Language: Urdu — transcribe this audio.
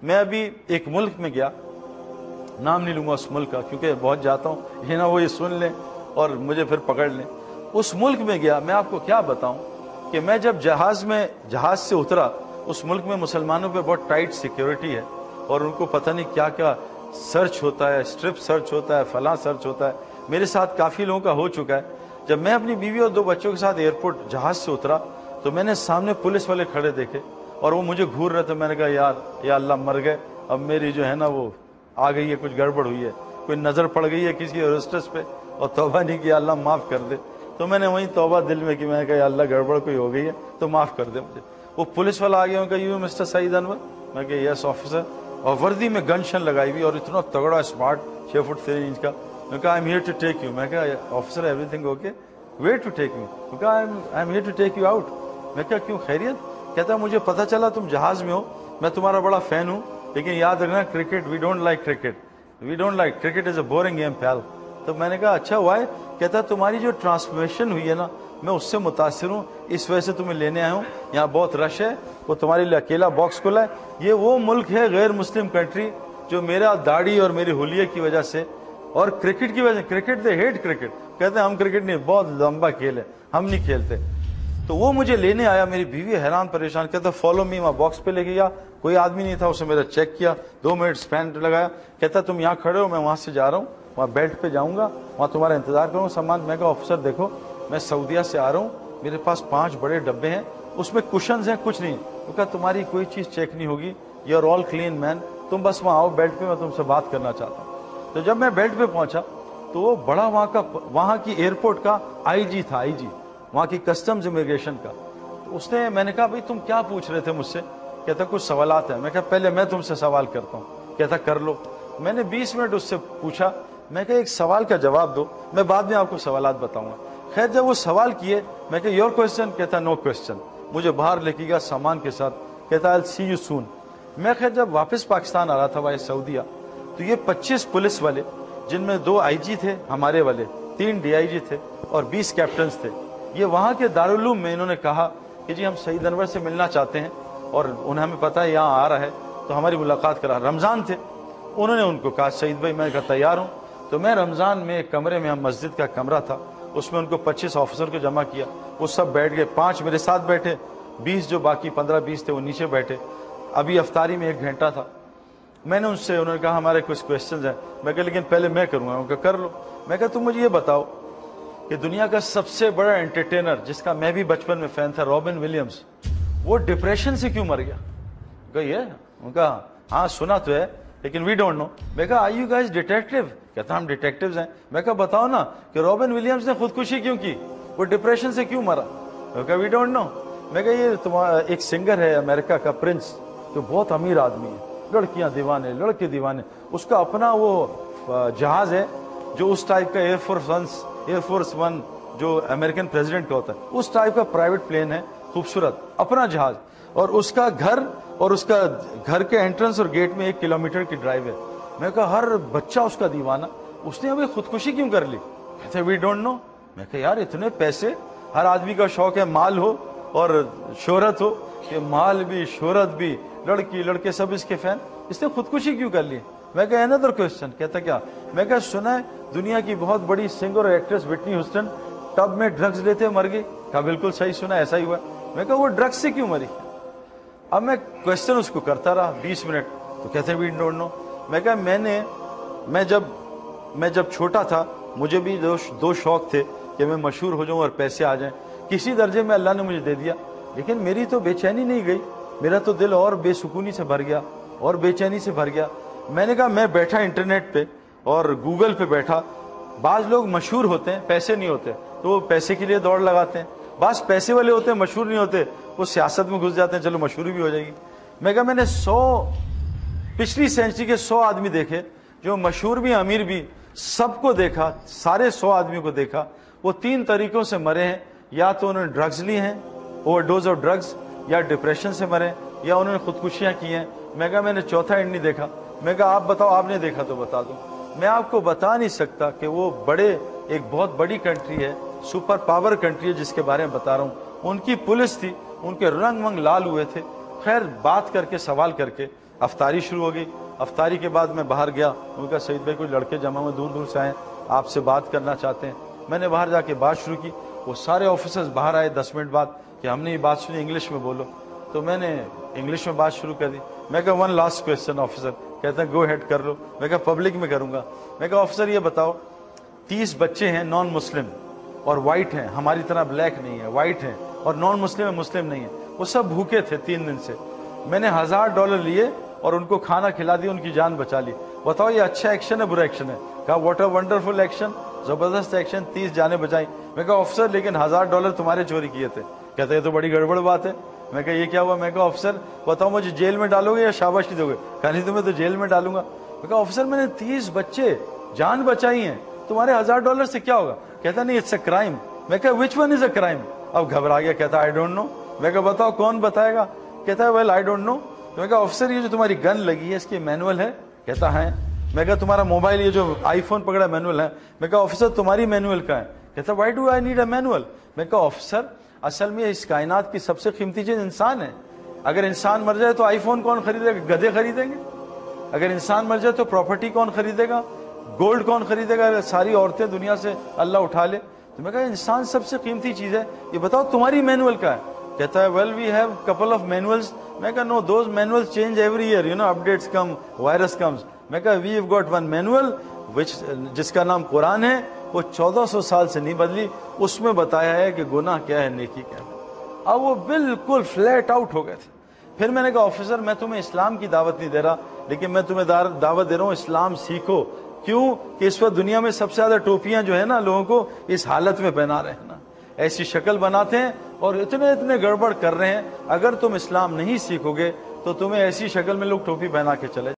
میں ابھی ایک ملک میں گیا, نام نہیں لوں گا اس ملک کا کیونکہ بہت جاتا ہوں, یہ نہ وہ یہ سن لیں اور مجھے پھر پکڑ لیں. اس ملک میں گیا, میں آپ کو کیا بتاؤں کہ میں جب جہاز سے اترا, اس ملک میں مسلمانوں پہ بہت ٹائٹ سیکیورٹی ہے اور ان کو پتہ نہیں کیا کیا سرچ ہوتا ہے, اسٹرپ سرچ ہوتا ہے, فلاں سرچ ہوتا ہے. میرے ساتھ کافی لوگوں کا ہو چکا ہے. جب میں اپنی بیوی اور 2 بچوں کے ساتھ ایئرپورٹ جہاز سے اترا تو میں نے سامنے پولیس والے کھڑے دیکھے اور وہ مجھے گھور رہے تھے. میں نے کہا یار یا اللہ مر گئے, اب میری جو ہے نا وہ آ گئی ہے, کچھ گڑبڑ ہوئی ہے, کوئی نظر پڑ گئی ہے کسی ہاسٹس پہ اور توبہ نہیں کیا, اللہ معاف کر دے. تو میں نے وہیں توبہ دل میں کی, میں نے کہا یا اللہ گڑبڑ کوئی ہو گئی ہے تو معاف کر دے مجھے. وہ پولیس والا آ گیا, کہ یو مسٹر سعید انور, میں کہ یس آفیسر, اور وردی میں گن شن لگائی ہوئی اور اتنا تگڑا اسمارٹ 6 فٹ 3 انچ کا. میں کہا I am here to take you. میں کہا officer everything okay, where to take me. میں کہا I am here to take you out. میں کہا کیوں, خیریت؟ کہتا ہے مجھے پتہ چلا تم جہاز میں ہو, میں تمہارا بڑا فین ہوں, لیکن یاد رکھنا cricket we don't like cricket, we don't like cricket is a boring game پیال. تو میں نے کہا اچھا ہوا ہے. کہتا ہے تمہاری جو ٹرانسفارمیشن ہوئی ہے نا, میں اس سے متاثر ہوں, اس وجہ سے تمہیں لینے آیا ہوں. یہاں بہت رش ہے, وہ تمہارے لیے اکیلا باکس کھلا ہے. یہ وہ ملک ہے غیر مسلم کنٹری جو میرا داڑھی اور میری حلیے کی وجہ سے اور کرکٹ کی وجہ سے, کرکٹ دے ہیٹ کرکٹ, کہتے ہیں ہم کرکٹ نہیں, بہت لمبا کھیل ہے, ہم نہیں کھیلتے. تو وہ مجھے لینے آیا, میری بیوی حیران پریشان, کہتا فالو می. وہاں باکس پہ لے کے گیا, کوئی آدمی نہیں تھا, اسے میرا چیک کیا, 2 منٹ اسپین لگایا. کہتا تم یہاں کھڑے ہو, میں وہاں سے جا رہا ہوں, وہاں بیلٹ پہ جاؤں گا, وہاں تمہارا انتظار کروں سامان. میں کہا آفیسر دیکھو میں سعودیہ سے آ رہا ہوں, میرے پاس 5 بڑے ڈبے ہیں, اس میں کشنز ہیں, کچھ نہیں. وہ کہا تمہاری کوئی چیز چیک نہیں ہوگی, یو آر آل کلین مین, تم بس وہاں آؤ بیلٹ پہ, میں تم سے بات کرنا چاہتا ہوں. تو جب میں بیلٹ پہ پہنچا تو وہ بڑا وہاں کی ایئرپورٹ کا آئی جی تھا, آئی جی وہاں کی کسٹمز امیگریشن کا. اس نے, میں نے کہا بھائی تم کیا پوچھ رہے تھے مجھ سے؟ کہتا کچھ سوالات ہیں. میں کہا پہلے میں تم سے سوال کرتا ہوں. کہتا کر لو. میں نے 20 منٹ اس سے پوچھا. میں کہا ایک سوال کا جواب دو, میں بعد میں آپ کو سوالات بتاؤں گا. خیر جب وہ سوال کیے, میں کہا یور کوشچن. کہتا نو کوشچن. مجھے باہر لے کے گیا سامان کے ساتھ, کہتا I'll see you soon. میں خیر جب واپس پاکستان آ رہا تھا وہاں سعودیہ, تو یہ 25 پولیس والے, جن میں 2 آئی جی تھے ہمارے والے, 3 ڈی آئی جی تھے اور 20 کیپٹنز تھے, یہ وہاں کے دارالعلوم میں انہوں نے کہا کہ جی ہم سعید انور سے ملنا چاہتے ہیں اور انہیں ہمیں پتہ ہے یہاں آ رہا ہے, تو ہماری ملاقات کرا. رمضان تھے, انہوں نے ان کو کہا سعید بھائی, میں کہا تیار ہوں. تو میں رمضان میں ایک کمرے میں, ہم مسجد کا کمرہ تھا, اس میں ان کو 25 آفیسر کو جمع کیا. وہ سب بیٹھ گئے, 5 میرے ساتھ بیٹھے, 20 جو باقی 15-20 تھے وہ نیچے بیٹھے. ابھی افطاری میں 1 گھنٹہ تھا. میں نے ان سے, انہوں نے کہا ہمارے کچھ کویسچنز ہیں. میں کہا لیکن پہلے میں کروں گا. ان کا کر لو. میں کہا تم مجھے یہ بتاؤ کہ دنیا کا سب سے بڑا انٹرٹینر جس کا میں بھی بچپن میں فین تھا, رابن ولیمز, وہ ڈپریشن سے کیوں مر گیا؟ کہا یہ, ان کا ہاں سنا تو ہے لیکن وی ڈونٹ نو. میں کہا آر یو گائز ڈیٹیکٹیو؟ کہتا ہم ڈیٹیکٹیوز ہیں. میں کہا بتاؤ نا کہ رابن ولیمز نے خودکشی کیوں کی, وہ ڈپریشن سے کیوں مرا؟ میں کہا وی ڈونٹ نو. میں کہا یہ تمہارا ایک سنگر ہے امریکہ کا, پرنس, جو بہت امیر آدمی ہے, لڑکیاں دیوانے, لڑکے دیوانے, اس کا اپنا وہ جہاز ہے جو اس ٹائپ کا ایئر فورس ون جو امریکن پریزیڈنٹ کا ہوتا ہے, اس ٹائپ کا پرائیویٹ پلین ہے, خوبصورت اپنا جہاز, اور اس کا گھر اور اس کا گھر کے انٹرنس اور گیٹ میں 1 کلومیٹر کی ڈرائیو ہے. میں کہا ہر بچہ اس کا دیوانہ, اس نے ابھی خودکشی کیوں کر لی؟ کہتے وی ڈونٹ نو. میں کہا یار اتنے پیسے, ہر آدمی کا شوق ہے مال ہو اور شہرت ہو, کہ مال بھی شہرت بھی, لڑکی لڑکے سب اس کے فین, اس نے خودکشی کیوں کر لی؟ میں کہا another question. کہتا کیا؟ میں کہا سنا ہے دنیا کی بہت بڑی سنگر اور ایکٹریس وٹنی ہیوسٹن ٹب میں ڈرگز لیتے مر گئی. کہا بالکل صحیح سنا, ایسا ہی ہوا. میں کہا وہ ڈرگز سے کیوں مری؟ اب میں کوشچن اس کو کرتا رہا 20 منٹ. تو کہتے ہیں وی ڈونٹ نو. میں کہا میں جب چھوٹا تھا مجھے بھی 2 شوق تھے کہ میں مشہور ہو جاؤں اور پیسے آ جائیں. کسی درجے میں اللہ نے مجھے دے دیا, لیکن میری تو بے چینی نہیں گئی, میرا تو دل اور بے سکونی سے بھر گیا اور بے چینی سے بھر گیا. میں نے کہا میں بیٹھا انٹرنیٹ پہ اور گوگل پہ بیٹھا, بعض لوگ مشہور ہوتے ہیں, پیسے نہیں ہوتے, تو وہ پیسے کے لیے دوڑ لگاتے ہیں. بعض پیسے والے ہوتے ہیں, مشہور نہیں ہوتے, وہ سیاست میں گھس جاتے ہیں, چلو مشہوری بھی ہو جائے گی. میں کہا میں نے پچھلی سینچری کے 100 آدمی دیکھے, جو مشہور بھی امیر بھی, سب کو دیکھا, سارے 100 آدمیوں کو دیکھا, وہ 3 طریقوں سے مرے ہیں. یا تو انہوں نے ڈرگز لی ہیں, اوور ڈوز آف ڈرگز, یا ڈپریشن سے مرے, یا انہوں نے خودکشیاں کی ہیں. میں کہا میں نے چوتھا اینڈ نہیں دیکھا. میں کہا آپ بتاؤ, آپ نے دیکھا تو بتا دو. میں آپ کو بتا نہیں سکتا کہ وہ ایک بہت بڑی کنٹری ہے, سپر پاور کنٹری ہے جس کے بارے میں بتا رہا ہوں. ان کی پولیس تھی, ان کے رنگ منگ لال ہوئے تھے. خیر بات کر کے, سوال کر کے افطاری شروع ہو گئی. افطاری کے بعد میں باہر گیا. انہوں نے کہا سعید بھائی کوئی لڑکے جمع ہوئے دور دور سے آئے آپ سے بات کرنا چاہتے ہیں. میں نے باہر جا کے بات شروع کی. وہ سارے آفیسرز باہر آئے 10 منٹ بعد کہ ہم نے یہ بات سنی, انگلش میں بولو. تو میں نے انگلش میں بات شروع کر دی. میں کہا ون لاسٹ کویسچن آفیسر. کہتے ہیں گو ہیڈ کر لو. میں کہا پبلک میں کروں گا. میں کہا آفیسر یہ بتاؤ 30 بچے ہیں نان مسلم اور وائٹ ہیں, ہماری طرح بلیک نہیں ہے, وائٹ ہیں اور نان مسلم ہے, مسلم نہیں ہے. وہ سب بھوکے تھے 3 دن سے. میں نے $1000 لیے اور ان کو کھانا کھلا دیا, ان کی جان بچا لی. بتاؤ یہ اچھا ایکشن ہے برا ایکشن ہے؟ کہا واٹ اے ونڈرفل ایکشن, زبردست ایکشن, 30 جانیں بچائیں. میں کہا آفیسر لیکن $1000 تمہارے چوری کیے تھے. کہتے ہیں یہ تو بڑی گڑبڑ بات ہے. میں کہا یہ کیا ہوا؟ میں کہا آفیسر بتاؤ مجھے جیل میں ڈالو گے یا شاباشی دو گے؟ کہا نہیں تمہیں تو جیل میں ڈالوں گا. میں کہا آفیسر میں نے 30 بچے جان بچائی ہیں, تمہارے $1000 سے کیا ہوگا؟ کہتا نہیں اٹس اے کرائم. میں کہا which one is a crime? اب گھبرا گیا. کہتا آئی ڈونٹ نو. میں کہا بتاؤ کون بتائے گا؟ کہتا ہے ویل آئی ڈونٹ نو. میں کہا آفیسر یہ جو تمہاری گن لگی ہے اس کی مینول ہے؟ کہتا ہے. میں کہا تمہارا موبائل یہ جو آئی فون پکڑا مینول ہے؟ میں کہا آفیسر تمہاری مینول کا ہے. کہتا why do I need a manual? میں کہا آفیسر اصل میں اس کائنات کی سب سے قیمتی چیز انسان ہے. اگر انسان مر جائے تو آئی فون کون خریدے گا؟ گدھے خریدیں گے. اگر انسان مر جائے تو پراپرٹی کون خریدے گا؟ گولڈ کون خریدے گا؟ اگر ساری عورتیں دنیا سے اللہ اٹھا لے. تو میں کہا انسان سب سے قیمتی چیز ہے, یہ بتاؤ تمہاری مینول کا ہے؟ کہتا ہے well we have couple of manuals. میں کہا no those manuals change every year, you know updates come, virus comes. میں کہا we have got one manual جس کا نام قرآن ہے, وہ 1400 سال سے نہیں بدلی. اس میں بتایا ہے کہ گناہ کیا ہے نیکی کیا ہے. اب وہ بالکل فلیٹ آؤٹ ہو گئے تھے. پھر میں نے کہا آفیسر میں تمہیں اسلام کی دعوت نہیں دے رہا, لیکن میں تمہیں دعوت دے رہا ہوں اسلام سیکھو. کیوں کہ اس وقت دنیا میں سب سے زیادہ ٹوپیاں جو ہے نا لوگوں کو اس حالت میں پہنا رہے ہیں نا, ایسی شکل بناتے ہیں اور اتنے گڑبڑ کر رہے ہیں. اگر تم اسلام نہیں سیکھو گے تو تمہیں ایسی شکل میں لوگ ٹوپی پہنا کے چلے